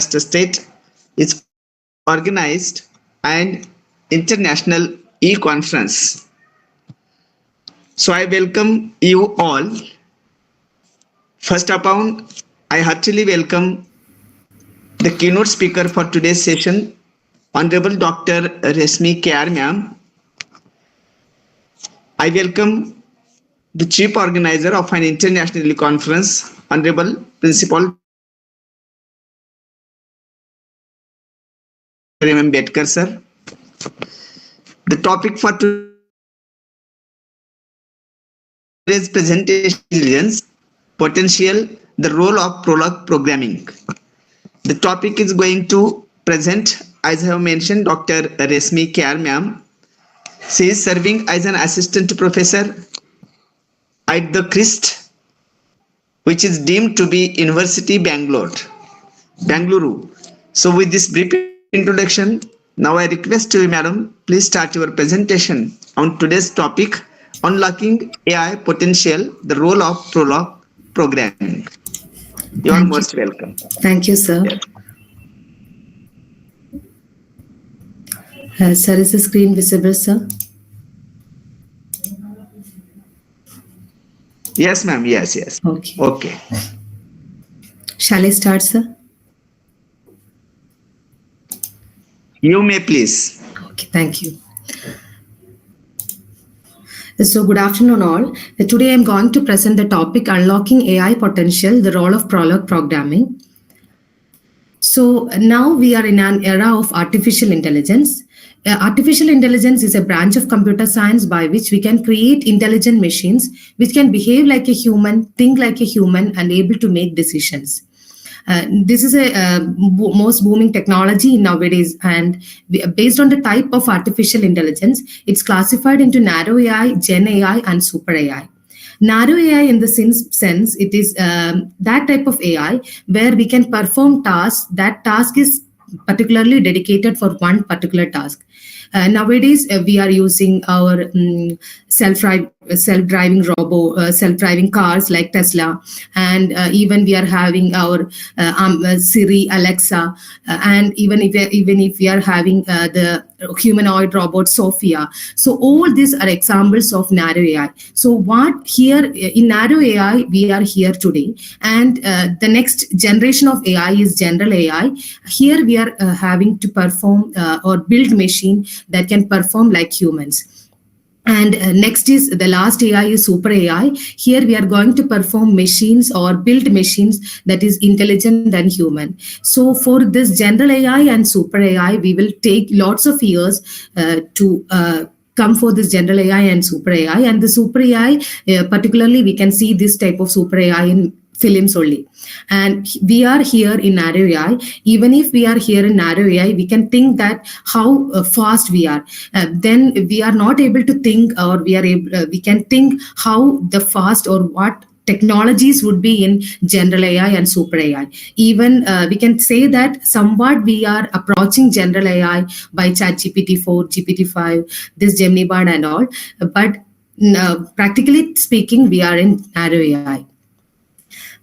State is organized an international e-conference. So I welcome you all. First of all, I heartily welcome the keynote speaker for today's session, Honorable Dr. Resmi KR Ma'am. I welcome the chief organizer of an international conference, Honorable Principal Ambedkar sir. The topic for today's presentation is potential, the role of Prolog programming. The topic is going to present, as I have mentioned, Dr. Resmi KR Ma'am. She is serving as an assistant professor at the CRIST, which is deemed to be University Bengaluru. So with this brief introduction, now I request you, madam, please start your presentation on today's topic, unlocking AI potential, the role of Prolog programming. You are most welcome. Thank you, sir. Yes. Sir, is the screen visible, sir? Yes, ma'am. Yes. Okay. Shall I start, sir? You may please. Okay, thank you. So good afternoon all. Today I'm going to present the topic unlocking AI potential, the role of Prolog programming. So now we are in an era of artificial intelligence. Artificial intelligence is a branch of computer science by which we can create intelligent machines which can behave like a human, think like a human, and able to make decisions. This is a most booming technology nowadays, and based on the type of artificial intelligence, it's classified into narrow AI, Gen AI, and super AI. Narrow AI, in the sense, it is that type of AI where we can perform tasks. That task is particularly dedicated for one particular task. Nowadays, we are using our self-driving cars like Tesla, and even we are having our Siri, Alexa, and even if we are having the humanoid robot Sophia. So all these are examples of narrow AI. So what here in narrow AI we are here today, and the next generation of AI is general AI. Here we are having to perform or build machine that can perform like humans. And next is the last AI is super AI. Here we are going to perform machines or build machines that is intelligent than human. So for this general AI and super AI, we will take lots of years to come for this general AI and super AI. And the super AI, particularly we can see this type of super AI in films only. And we are here in narrow AI. Even if we are here in narrow AI, we can think that how fast we are. Then we are not able to think, or we can think how the fast or what technologies would be in general AI and super AI. Even we can say that somewhat we are approaching general AI by GPT-4, GPT-5, this Gemini Bard and all. But practically speaking, we are in narrow AI.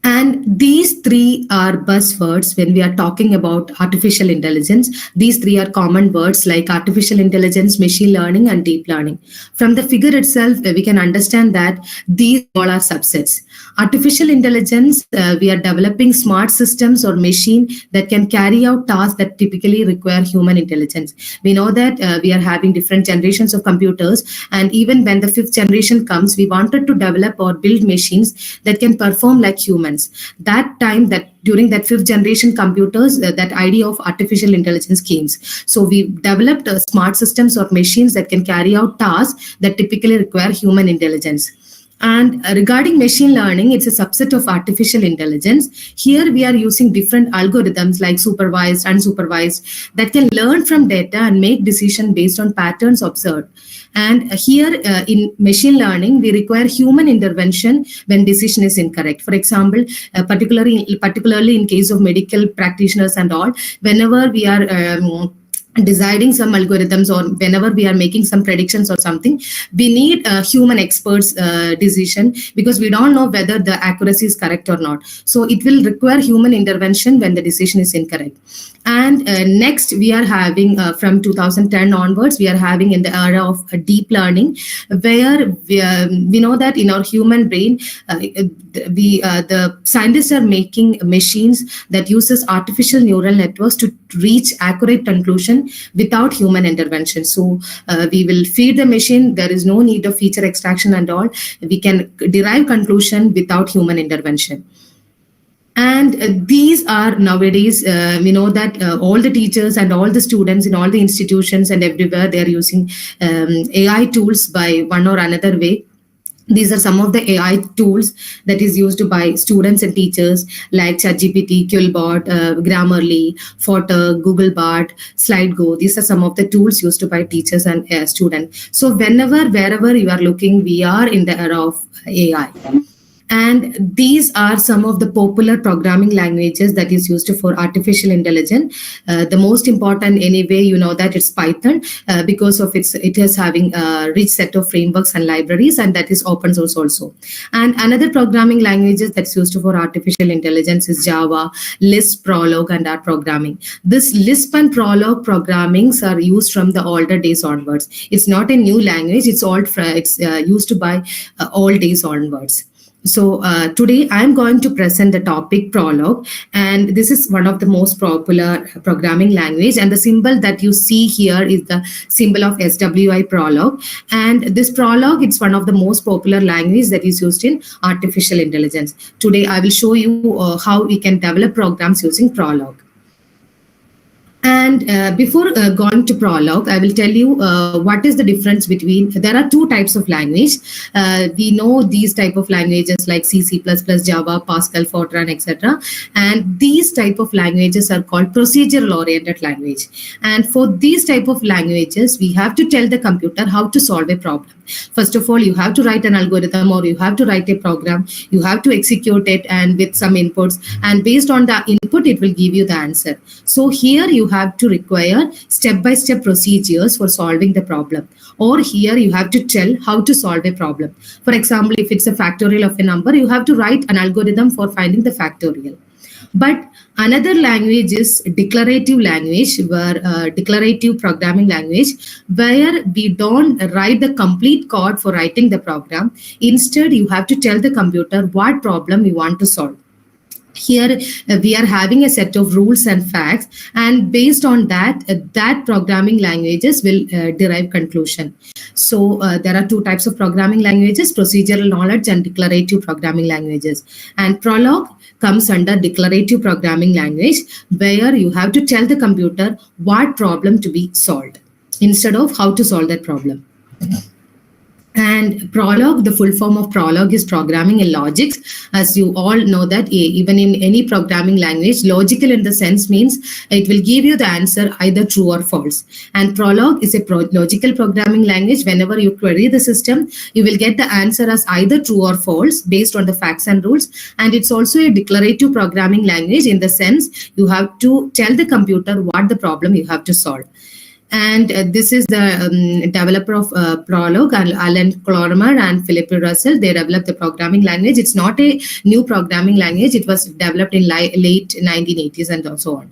And these three are buzzwords when we are talking about artificial intelligence. These three are common words like artificial intelligence, machine learning, and deep learning. From the figure itself, we can understand that these all are subsets. Artificial intelligence, we are developing smart systems or machine that can carry out tasks that typically require human intelligence. We know that we are having different generations of computers, and even when the fifth generation comes, we wanted to develop or build machines that can perform like humans. That time, that during that fifth generation computers, that idea of artificial intelligence came. So we developed smart systems or machines that can carry out tasks that typically require human intelligence. And regarding machine learning, it's a subset of artificial intelligence. Here we are using different algorithms like supervised, unsupervised, that can learn from data and make decisions based on patterns observed. And here in machine learning, we require human intervention when decision is incorrect. For example, particularly in case of medical practitioners and all, whenever we are deciding some algorithms, or whenever we are making some predictions or something, we need a human experts decision, because we don't know whether the accuracy is correct or not. So it will require human intervention when the decision is incorrect. And next, we are having from 2010 onwards, we are having in the era of deep learning, where we know that in our human brain, the scientists are making machines that uses artificial neural networks to reach accurate conclusion without human intervention. So we will feed the machine. There is no need of feature extraction and all. We can derive conclusion without human intervention. And these are nowadays, we know that all the teachers and all the students in all the institutions and everywhere, they are using AI tools by one or another way. These are some of the AI tools that is used by students and teachers, like ChatGPT, Quillbot, Grammarly, Fodder, Googlebot, SlideGo. These are some of the tools used by teachers and students. So wherever you are looking, we are in the era of AI. And these are some of the popular programming languages that is used for artificial intelligence. The most important, anyway, you know that it's Python, because of it is having a rich set of frameworks and libraries, and that is open source also. And another programming languages that's used for artificial intelligence is Java, Lisp, Prolog, and R programming. This Lisp and Prolog programmings are used from the older days onwards. It's not a new language. It's used by all days onwards. So today I'm going to present the topic Prolog, and this is one of the most popular programming language, and the symbol that you see here is the symbol of SWI Prolog. And this Prolog, it's one of the most popular language that is used in artificial intelligence. Today I will show you how we can develop programs using Prolog. And before going to Prolog, I will tell you what is the difference between, there are two types of language. We know these type of languages like C, C++, Java, Pascal, Fortran, etc. And these type of languages are called procedural oriented language. And for these type of languages, we have to tell the computer how to solve a problem. First of all, you have to write an algorithm, or you have to write a program. You have to execute it and with some inputs. And based on the input, it will give you the answer. So here you have to require step-by-step procedures for solving the problem. Or here you have to tell how to solve a problem. For example, if it's a factorial of a number, you have to write an algorithm for finding the factorial. But another language is declarative language, where declarative programming language, where we don't write the complete code for writing the program. Instead, you have to tell the computer what problem you want to solve. Here we are having a set of rules and facts, and based on that, that programming languages will derive conclusion. So there are two types of programming languages: procedural knowledge and declarative programming languages. And Prolog comes under declarative programming language, where you have to tell the computer what problem to be solved instead of how to solve that problem. And Prolog, the full form of Prolog is programming in logics. As you all know that even in any programming language, logical in the sense means it will give you the answer either true or false. And Prolog is a logical programming language. Whenever you query the system, you will get the answer as either true or false based on the facts and rules. And it's also a declarative programming language in the sense you have to tell the computer what the problem you have to solve. And this is the developer of Prolog, Alan Clormer and Philip Russell. They developed the programming language. It's not a new programming language. It was developed in late 1980s and so on.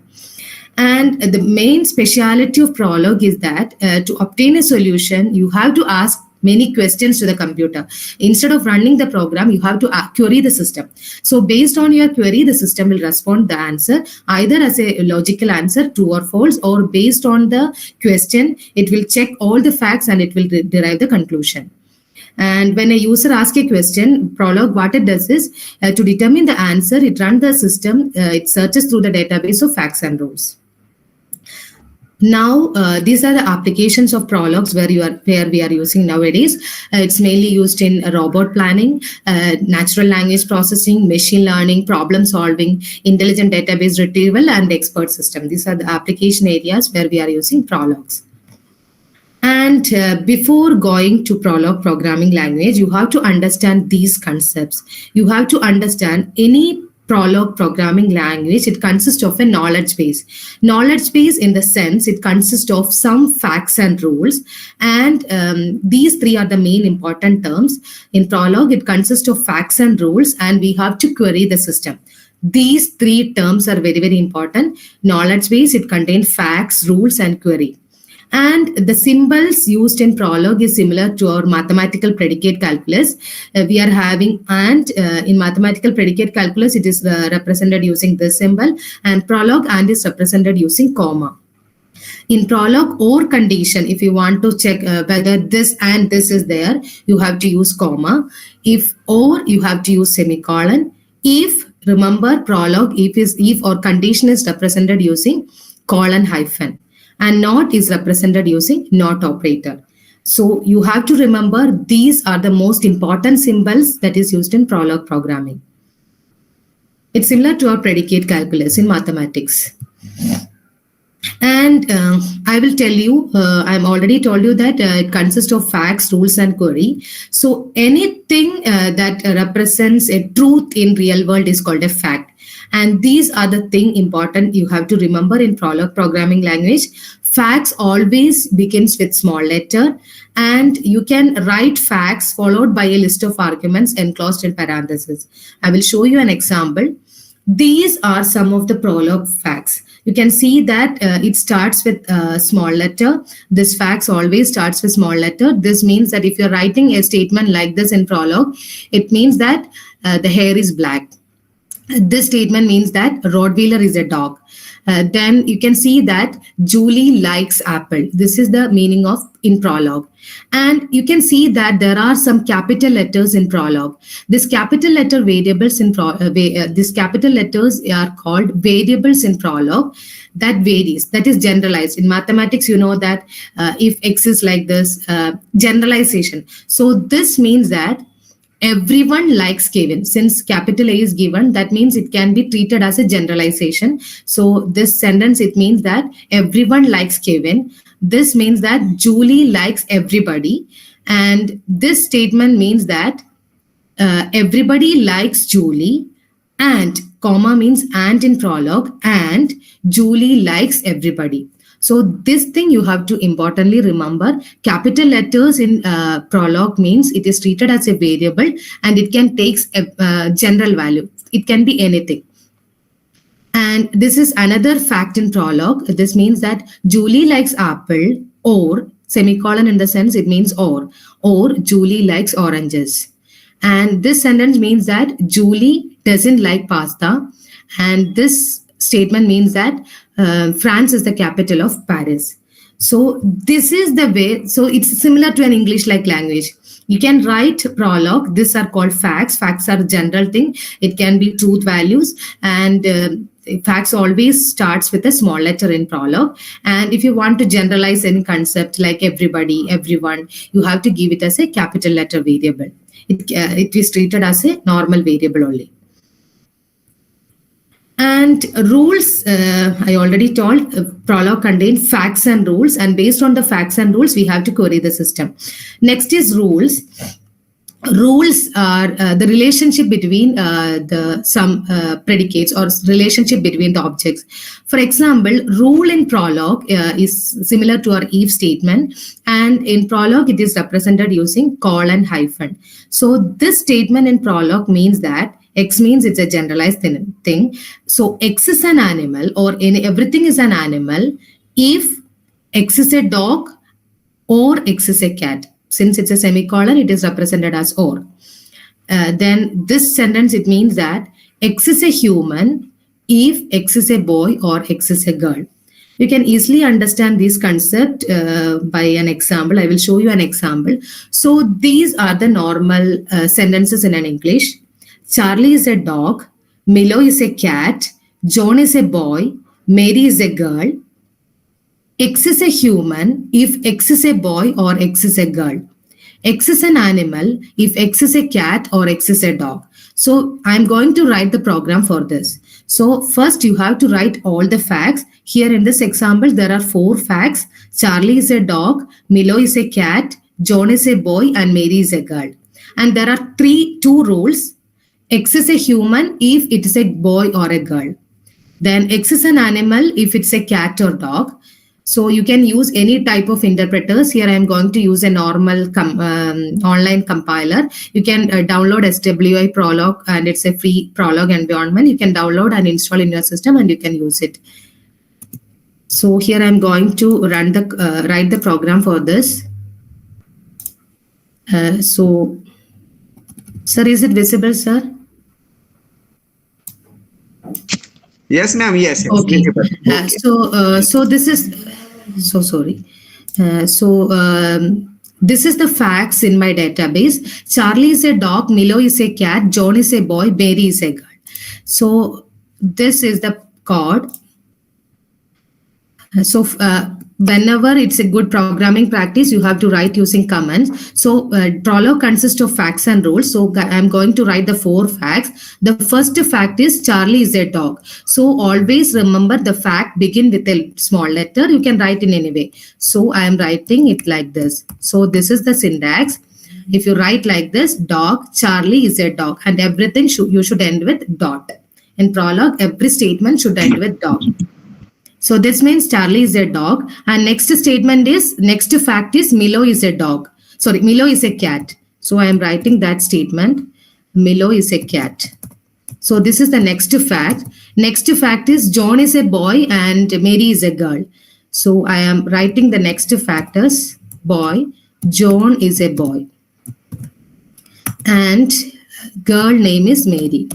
And the main speciality of Prolog is that to obtain a solution, you have to ask many questions to the computer. Instead of running the program, you have to query the system. So based on your query, the system will respond the answer either as a logical answer, true or false, or based on the question, it will check all the facts and it will derive the conclusion. And when a user asks a question, Prolog, what it does is to determine the answer, it runs the system, it searches through the database of facts and rules. Now, these are the applications of Prologs where we are using nowadays. It's mainly used in robot planning, natural language processing, machine learning, problem solving, intelligent database retrieval, and expert system. These are the application areas where we are using Prologs. And before going to Prolog programming language, you have to understand these concepts. You have to understand any Prolog programming language, it consists of a knowledge base. Knowledge base in the sense it consists of some facts and rules, and these three are the main important terms. In Prolog, it consists of facts and rules, and we have to query the system. These three terms are very, very important. Knowledge base, it contains facts, rules, and query. And the symbols used in Prolog is similar to our mathematical predicate calculus. We are having and in mathematical predicate calculus, it is represented using this symbol, and Prolog and is represented using comma. In Prolog or condition, if you want to check whether this and this is there, you have to use comma. If or, you have to use semicolon. If, remember, Prolog, if or condition is represented using colon hyphen, and not is represented using not operator. So you have to remember these are the most important symbols that is used in Prolog programming. It's similar to our predicate calculus in mathematics. And I will tell you, I've already told you that it consists of facts, rules, and query. So anything that represents a truth in real world is called a fact. And these are the thing important you have to remember in Prolog programming language. Facts always begins with small letter, and you can write facts followed by a list of arguments enclosed in parentheses. I will show you an example. These are some of the Prolog facts. You can see that it starts with a small letter. This facts always starts with small letter. This means that if you're writing a statement like this in Prolog, it means that the hair is black. This statement means that Rottweiler is a dog. Then you can see that Julie likes apple. This is the meaning of in Prolog. And you can see that there are some capital letters in Prolog. This capital letter variables in these capital letters are called variables in Prolog. That varies. That is generalized. In mathematics, you know that if X is like this, generalization. So this means that everyone likes Kevin. Since capital A is given, that means it can be treated as a generalization. So this sentence, it means that everyone likes Kevin. This means that Julie likes everybody. And this statement means that everybody likes Julie, and comma means and in Prolog, and Julie likes everybody. So this thing you have to importantly remember. Capital letters in Prolog means it is treated as a variable, and it can take a general value. It can be anything. And this is another fact in Prolog. This means that Julie likes apple, or semicolon in the sense it means or Julie likes oranges. And this sentence means that Julie doesn't like pasta. And this statement means that France is the capital of Paris. So this is the way. So it's similar to an English-like language. You can write Prolog. These are called facts. Facts are a general thing. It can be truth values, and facts always starts with a small letter in Prolog. And if you want to generalize any concept like everybody, everyone, you have to give it as a capital letter variable. It is treated as a normal variable only. And rules, I already told, Prolog contains facts and rules, and based on the facts and rules, we have to query the system. Next is rules. Rules are the relationship between some predicates, or relationship between the objects. For example, rule in Prolog is similar to our if statement, and in Prolog it is represented using colon hyphen. So this statement in Prolog means that X means it's a generalized thing. So X is an animal, or everything is an animal if X is a dog or X is a cat. Since it's a semicolon, it is represented as or. Then this sentence, it means that X is a human if X is a boy or X is a girl. You can easily understand this concept by an example. I will show you an example. So these are the normal sentences in an English. Charlie is a dog, Milo is a cat, John is a boy, Mary is a girl. X is a human if X is a boy or X is a girl. X is an animal if X is a cat or X is a dog. So I'm going to write the program for this. So first you have to write all the facts. Here in this example, there are 4 facts. Charlie is a dog, Milo is a cat, John is a boy, and Mary is a girl. And there are 2 rules. X is a human if it is a boy or a girl. Then X is an animal if it's a cat or dog. So you can use any type of interpreters. Here I am going to use a normal online compiler. You can download SWI Prolog, and it's a free Prolog environment. You can download and install in your system and you can use it. So here I am going to write the program for this. So, sir, is it visible, sir? Yes, ma'am. Yes. Okay. Okay. So this is so sorry. This is the facts in my database. Charlie is a dog, Milo is a cat, John is a boy, Mary is a girl. So this is the code. So whenever it's a good programming practice, you have to write using commands. So Prolog consists of facts and rules. So I'm going to write the 4 facts. The first fact is Charlie is a dog. So always remember the fact begin with a small letter. You can write in any way. So I am writing it like this. So this is the syntax. If you write like this, dog, Charlie is a dog, and everything you should end with dot. In Prolog, every statement should end with dog. So this means Charlie is a dog. And next fact is Milo is a dog. Sorry, Milo is a cat. So I am writing that statement. Milo is a cat. So this is the next fact. Next fact is John is a boy and Mary is a girl. So I am writing the next fact as boy. John is a boy. And girl name is Mary.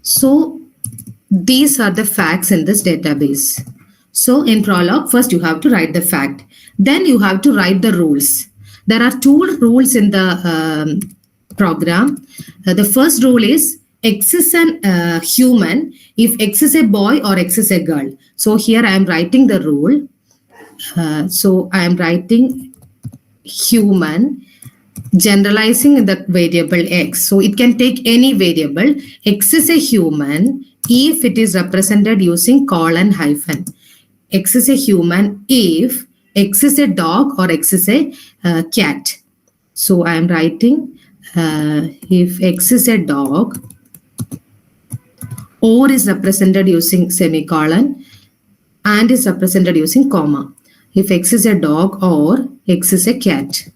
So these are the facts in this database. So in Prolog, first you have to write the fact. Then you have to write the rules. There are 2 rules in the program. The first rule is X is an human if X is a boy or X is a girl. So here I am writing the rule. So I am writing human, generalizing the variable X. So it can take any variable. X is a human if it is represented using colon hyphen. X is a human if X is a dog or X is a cat. So I am writing if X is a dog or is represented using semicolon and is represented using comma. If X is a dog or X is a cat.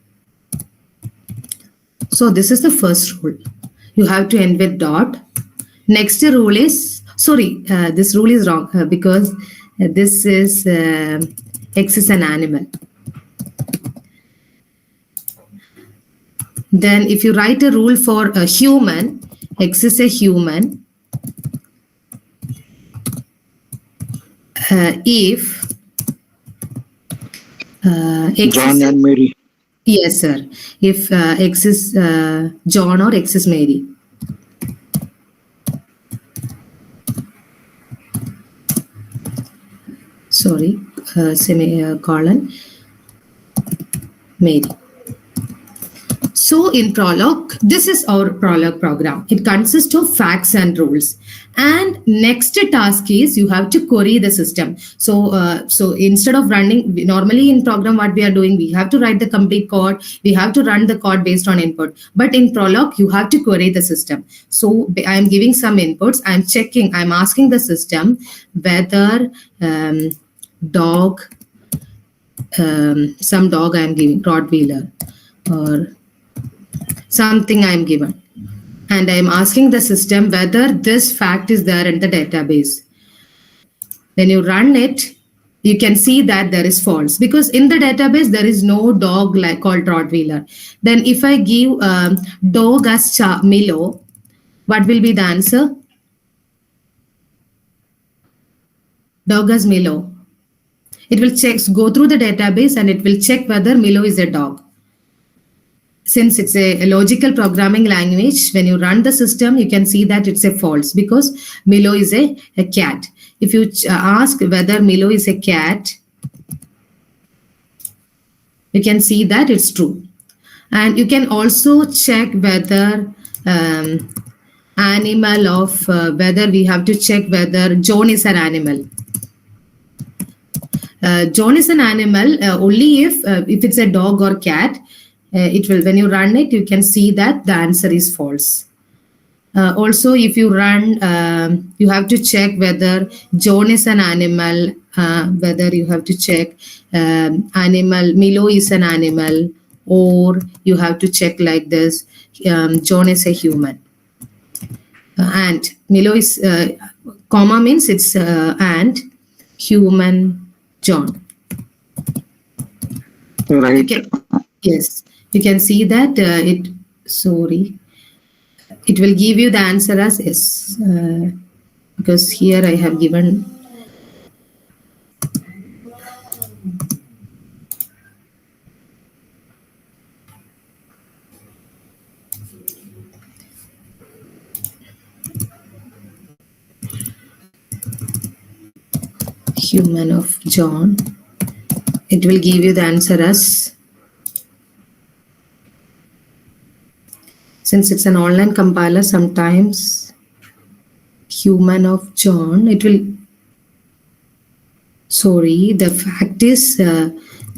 So this is the first rule. You have to end with dot. Next rule is, this rule is wrong because this is X is an animal. Then if you write a rule for a human, X is a human. If X John and Mary. Yes, sir. If X is John or X is Mary. Sorry, semicolon, Mary. So in Prolog, this is our Prolog program. It consists of facts and rules. And next task is you have to query the system. So instead of running, normally in program what we are doing, we have to write the complete code. We have to run the code based on input. But in Prolog, you have to query the system. So I am giving some inputs. I'm asking the system whether dog, some dog I am giving, Rottweiler or something I am given. And I am asking the system whether this fact is there in the database. When you run it, you can see that there is false because in the database, there is no dog called Rottweiler. Then if I give dog as Milo, what will be the answer? Dog as Milo. It will go through the database and it will check whether Milo is a dog. Since it's a logical programming language, when you run the system, you can see that it's a false because Milo is a cat. If you ask whether Milo is a cat, you can see that it's true. And you can also check whether animal of, whether we have to check whether John is an animal. John is an animal only if it's a dog or cat. it will, when you run it, you can see that the answer is false. Also, if you run, you have to check whether John is an animal, whether you have to check animal, Milo is an animal, or you have to check like this, John is a human. And Milo is, comma means it's and human John. Right. Okay. Yes, you can see that it, sorry, it will give you the answer as yes, because here I have given human of John. It will give you the answer as, since it's an online compiler, sometimes human of John, it will, sorry, the fact is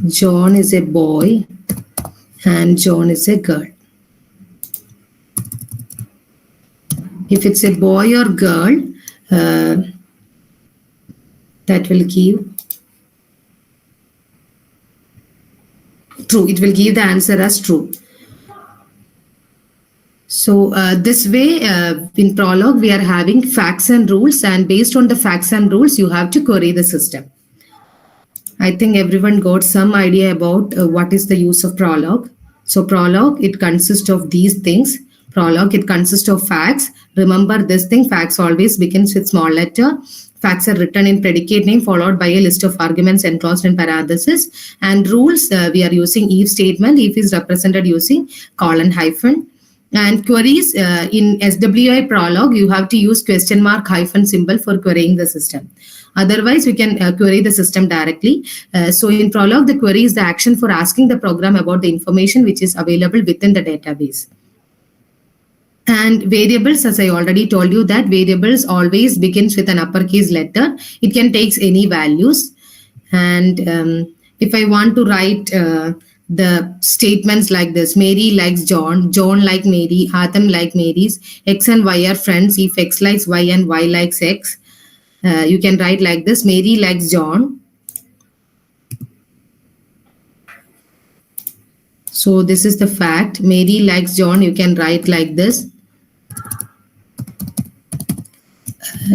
John is a boy and John is a girl. If it's a boy or girl, that will give true. It will give the answer as true. So this way, in Prolog, we are having facts and rules, and based on the facts and rules, you have to query the system. I think everyone got some idea about what is the use of Prolog. So Prolog, it consists of these things. Prolog, it consists of facts. Remember this thing, facts always begins with small letter. Facts are written in predicate name followed by a list of arguments enclosed in parentheses. And rules, we are using if statement. If is represented using colon hyphen. And queries, in SWI Prolog, you have to use question mark hyphen symbol for querying the system. Otherwise, we can query the system directly. So in Prolog, the query is the action for asking the program about the information which is available within the database. And variables, as I already told you, that variables always begins with an uppercase letter. It can take any values. And if I want to write the statements like this, Mary likes John, John like Mary, Adam like Mary's, X and Y are friends. If X likes Y and Y likes X, you can write like this, Mary likes John. So this is the fact, Mary likes John, you can write like this.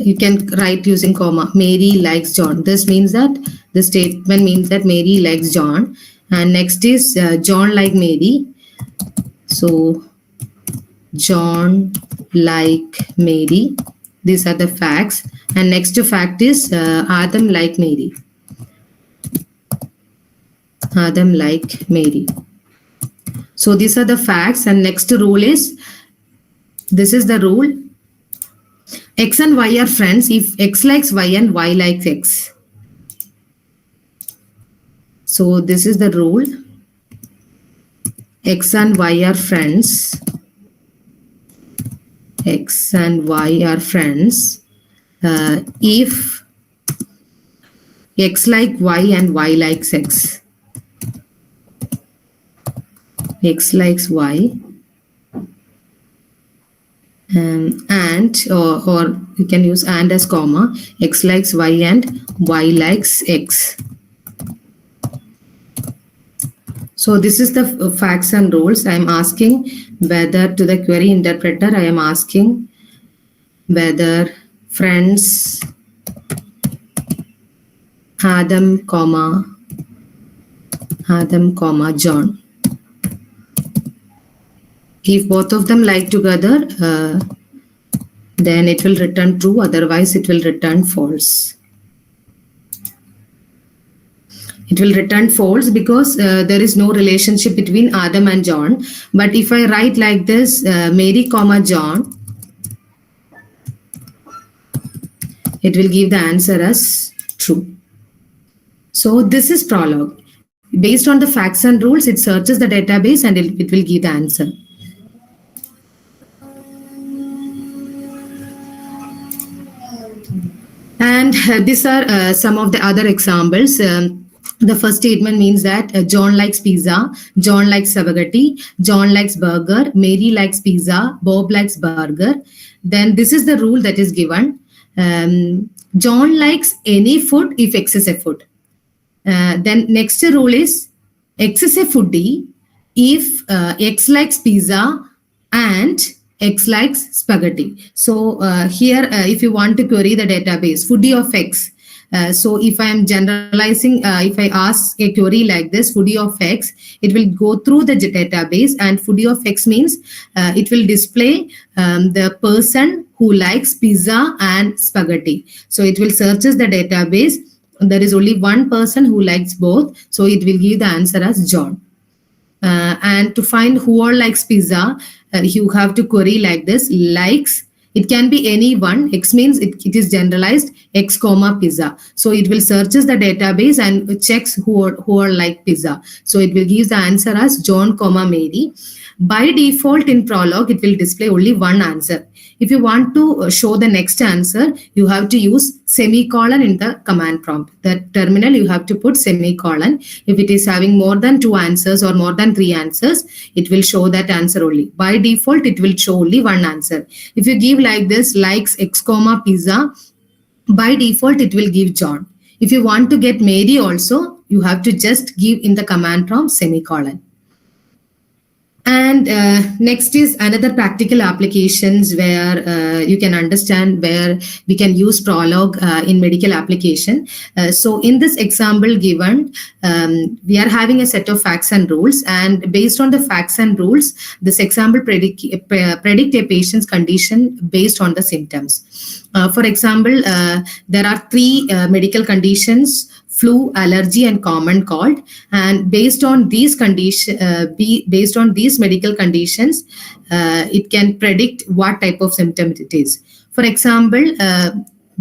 You can write using comma, Mary likes John. This means that the statement means that Mary likes John. And next is John like Mary. So John like Mary. These are the facts. And next to fact is Adam like Mary. Adam like Mary. So these are the facts. And next rule is, this is the rule. X and Y are friends if X likes Y and Y likes X. So this is the rule. X and Y are friends. X and Y are friends if X like Y and Y likes X. X likes Y. And or you can use and as comma, X likes Y and Y likes X. So this is the facts and rules. I am asking whether to the query interpreter, I am asking whether friends Adam, John. If both of them like together, then it will return true, otherwise it will return false. It will return false because there is no relationship between Adam and John. But if I write like this, Mary, John, it will give the answer as true. So this is Prolog. Based on the facts and rules, it searches the database and it will give the answer. And these are some of the other examples. The first statement means that John likes pizza, John likes spaghetti, John likes burger, Mary likes pizza, Bob likes burger. Then this is the rule that is given. John likes any food if X is a food. Then next rule is X is a foodie if X likes pizza and X likes spaghetti. So here, if you want to query the database, foodie of X. So if I am generalizing, if I ask a query like this, foodie of X, it will go through the database, and foodie of X means it will display the person who likes pizza and spaghetti. So it will searches the database. There is only one person who likes both, so it will give the answer as John. And to find who all likes pizza, you have to query like this: likes. It can be any one. X means it is generalized, X comma pizza. So it will searches the database and checks who are like pizza. So it will give the answer as John comma Mary. By default in Prolog, it will display only one answer. If you want to show the next answer, you have to use semicolon in the command prompt. The terminal, you have to put semicolon. If it is having more than 2 answers or more than 3 answers, it will show that answer only. By default, it will show only one answer. If you give like this, likes X comma pizza, by default, it will give John. If you want to get Mary also, you have to just give in the command prompt semicolon. And next is another practical applications where you can understand where we can use Prolog in medical application. So in this example given, we are having a set of facts and rules, and based on the facts and rules, this example predict a patient's condition based on the symptoms. For example, there are 3 medical conditions: flu, allergy, and common cold. And based on these based on these medical conditions, it can predict what type of symptom it is. For example,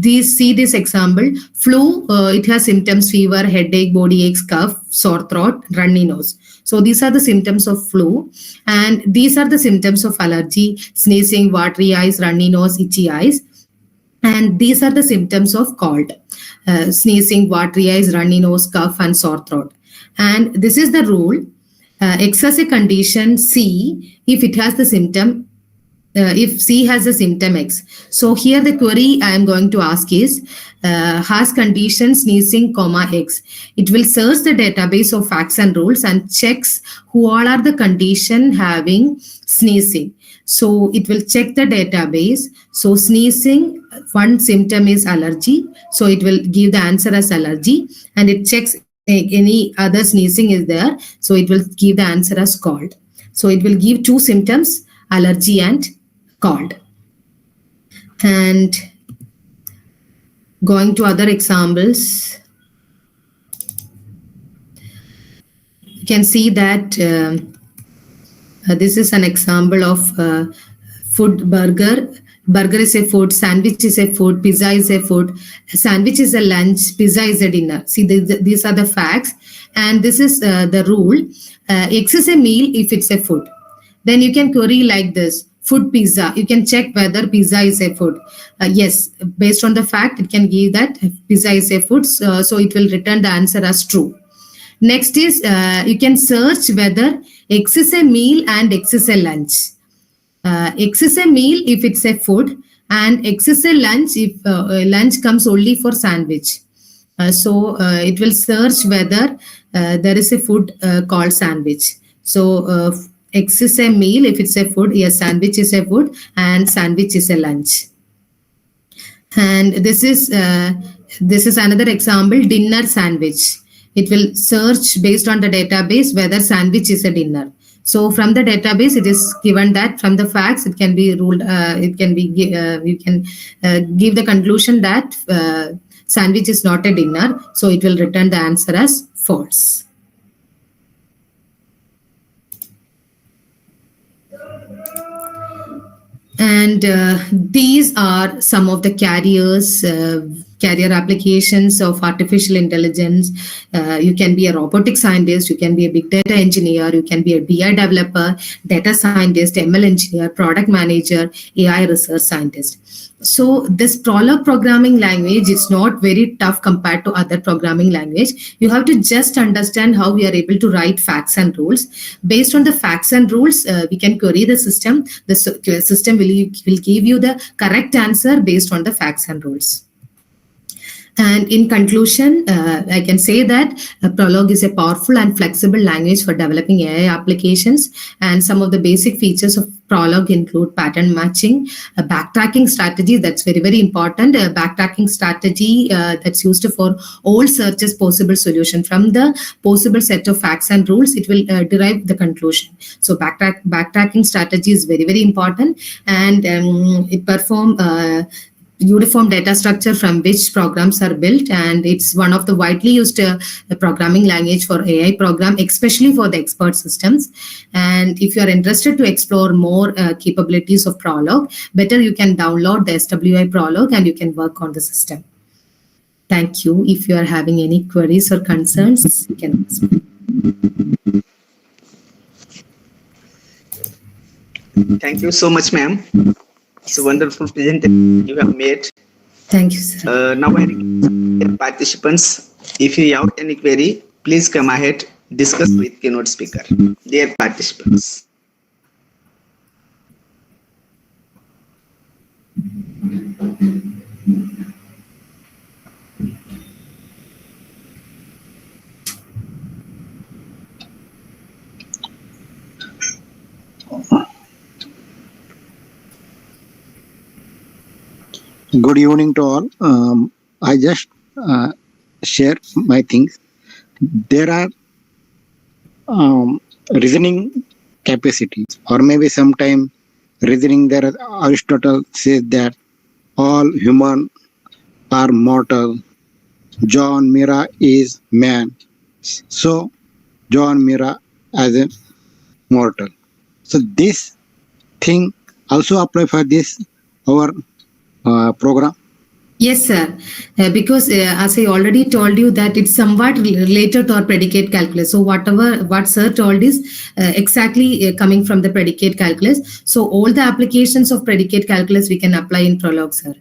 see this example: flu, it has symptoms: fever, headache, body aches, cough, sore throat, runny nose. So these are the symptoms of flu, and these are the symptoms of allergy: sneezing, watery eyes, runny nose, itchy eyes. And these are the symptoms of cold: sneezing, watery eyes, runny nose, cough, and sore throat. And this is the rule: X has a condition C if it has the symptom, if C has the symptom X. So here the query I am going to ask is, has condition sneezing, comma X. It will search the database of facts and rules and checks who all are the condition having sneezing. So it will check the database. So sneezing, one symptom is allergy. So it will give the answer as allergy, and it checks any other sneezing is there. So it will give the answer as cold. So it will give 2 symptoms, allergy and cold. And going to other examples, you can see that this is an example of food: burger. Burger is a food, sandwich is a food, pizza is a food, sandwich is a lunch, pizza is a dinner. See, these are the facts, and this is the rule. X is a meal if it's a food. Then you can query like this: food pizza. You can check whether pizza is a food. Yes, based on the fact, it can give that pizza is a food, so it will return the answer as true. Next is you can search whether X is a meal and X is a lunch. X is a meal if it's a food, and X is a lunch if lunch comes only for sandwich. So it will search whether there is a food called sandwich. So X is a meal if it's a food. Yes, sandwich is a food, and sandwich is a lunch. And this is another example: dinner sandwich. It will search based on the database whether sandwich is a dinner. So from the database, it is given that from the facts, it can be ruled. It can be you can give the conclusion that sandwich is not a dinner. So it will return the answer as false. And these are some of the carriers career applications of artificial intelligence. You can be a robotic scientist, you can be a big data engineer, you can be a BI developer, data scientist, ML engineer, product manager, AI research scientist. So this Prolog programming language is not very tough compared to other programming language. You have to just understand how we are able to write facts and rules. Based on the facts and rules, we can query the system. The system will give you the correct answer based on the facts and rules. And in conclusion, I can say that Prolog is a powerful and flexible language for developing AI applications. And some of the basic features of Prolog include pattern matching, a backtracking strategy that's very, very important. A backtracking strategy that's used for all searches possible solution. From the possible set of facts and rules, it will derive the conclusion. So backtracking strategy is very, very important. And it perform uniform data structure from which programs are built, and it's one of the widely used programming language for AI program, especially for the expert systems. And if you are interested to explore more capabilities of Prolog, better you can download the SWI Prolog and you can work on the system. Thank you. If you are having any queries or concerns, you can ask me. Thank you so much, ma'am. It's a wonderful presentation you have made. Thank you, sir. Now I request participants, if you have any query, please come ahead, discuss with keynote speaker. Dear participants. Good evening to all. I just share my things. There are reasoning capacities, or maybe sometime reasoning. There, Aristotle says that all human are mortal. John Mira is man, so John Mira as a mortal. So this thing also apply for this our program. Yes, sir. Because as I already told you that it's somewhat related to our predicate calculus. So what sir told is exactly coming from the predicate calculus. So all the applications of predicate calculus we can apply in Prolog, sir.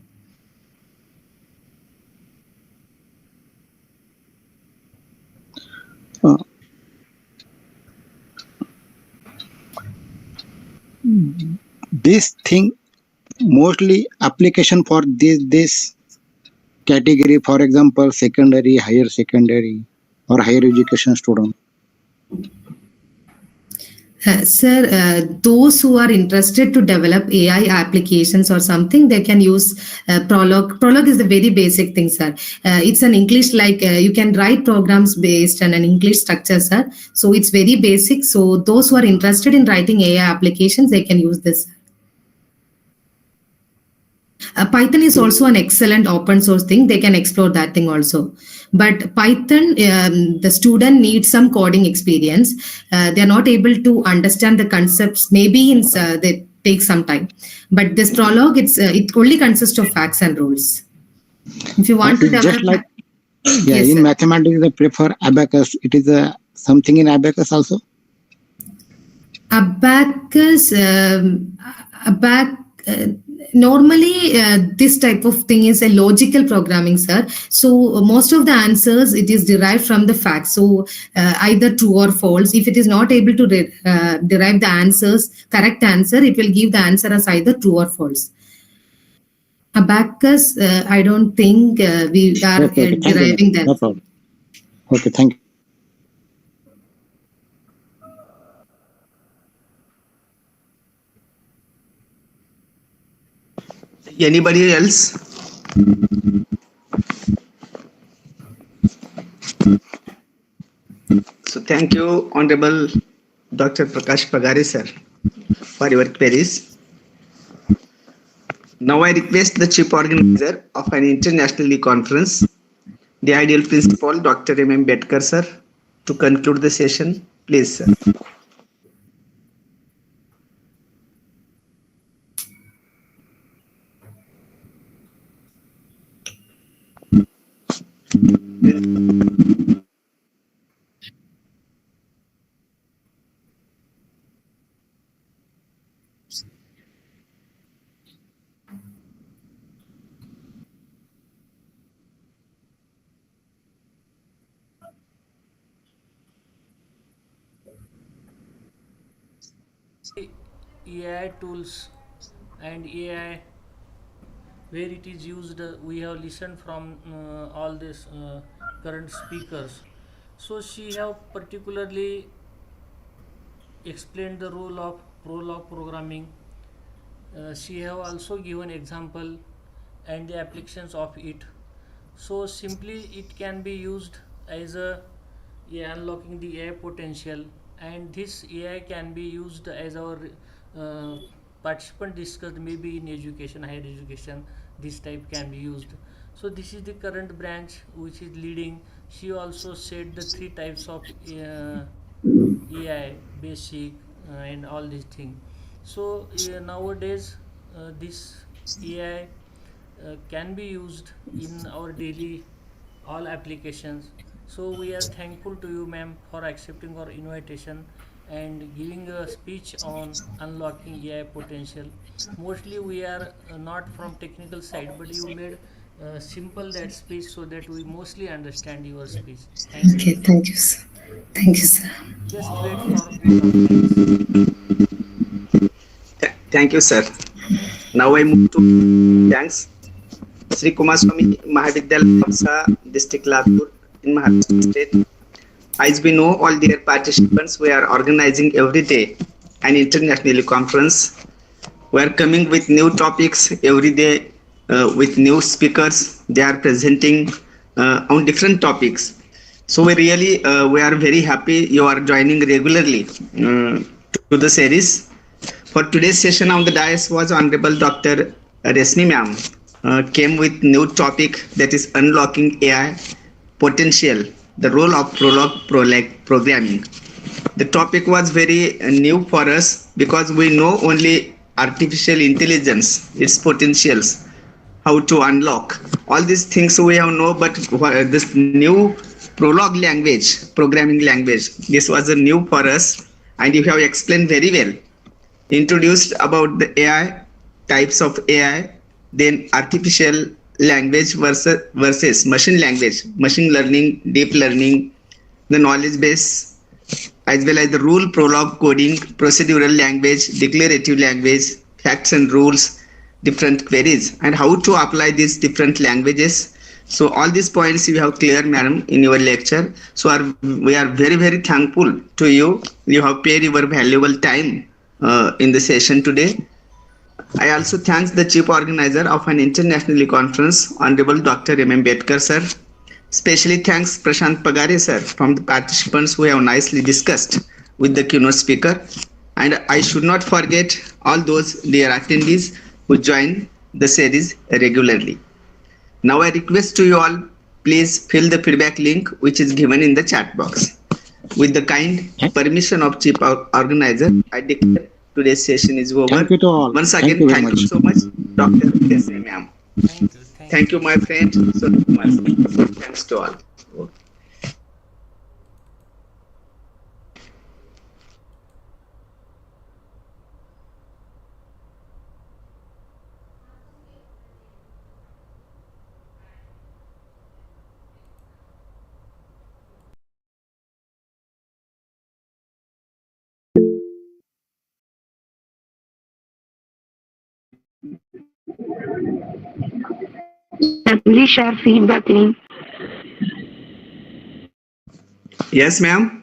This thing mostly application for this category, for example, secondary, higher secondary, or higher education student. Sir, those who are interested to develop AI applications or something, they can use Prolog. Prolog is the very basic thing, sir. It's an English, like you can write programs based on an English structure, sir. So it's very basic. So those who are interested in writing AI applications, they can use this. Python is also an excellent open source thing. They can explore that thing also. But Python, the student needs some coding experience. They are not able to understand the concepts. Maybe they take some time. But this Prolog, it only consists of facts and rules. If you want to It's develop, just like yes, in sir. mathematics they prefer abacus. It is something in abacus also. Abacus, normally this type of thing is a logical programming, sir. So most of the answers, it is derived from the facts. So either true or false. If it is not able to derive the answers, correct answer, it will give the answer as either true or false. Abacus, I don't think we are Okay, deriving that. No problem. Okay, thank you. Anybody else? So thank you, Honorable Dr. Prakash Pagare, sir, for your queries. Now I request the chief organizer of an international conference, the ideal principal, Dr. M. Betkar, sir, to conclude the session. Please, sir. AI tools and AI where it is used, we have listened from all these current speakers. So she have particularly explained the role of Prolog programming. She have also given example and the applications of it. So simply it can be used as a, yeah, unlocking the AI potential, and this AI can be used as our uh, participant discussed, maybe in education, higher education, this type can be used. So this is the current branch which is leading. She also said the three types of AI, basic, and all these things. So nowadays this AI can be used in our daily all applications. So we are thankful to you, ma'am, for accepting our invitation and giving a speech on unlocking AI potential. Mostly we are not from technical side, but you made simple that speech so that we mostly understand your speech. Thank you. Okay, thank you, sir. Thank you, sir. Just wait for vote of thanks. Thank you, sir. Now I move to thanks. Sri Kumaraswamy Mahavidyalaya Bhamsa, District Latur in Maharashtra State. As we know, all dear participants, we are organizing every day an international conference. We are coming with new topics every day with new speakers. They are presenting on different topics. So we are very happy you are joining regularly to the series. For today's session on the dais was Honorable Dr. Resmi ma'am came with new topic, that is unlocking AI potential, the role of Prolog programming. The topic was very new for us because we know only artificial intelligence, its potentials, how to unlock all these things we have know, but this new Prolog language, programming language, this was a new for us, and you have explained very well, introduced about the AI, types of AI, then artificial language versus machine language, machine learning, deep learning, the knowledge base, as well as the rule prologue coding, procedural language, declarative language, facts and rules, different queries, and how to apply these different languages. So all these points you have clear, madam, in your lecture. So we are very, very thankful to you. You have paid your valuable time in the session today. I also thank the chief organizer of an international conference, Honorable Dr. M. Ambedkar sir. Especially thanks Prashant Pagare sir from the participants who have nicely discussed with the keynote speaker. And I should not forget all those dear attendees who join the series regularly. Now I request to you all, please fill the feedback link which is given in the chat box. With the kind permission of chief organizer, I declare today's session is over. Thank you to all. Once Thank you again, very thank you much. so much, Dr. Desai ma'am. Thank you. Thank you, my friend. So much. Thanks to all. Please share feedback link. Yes, ma'am.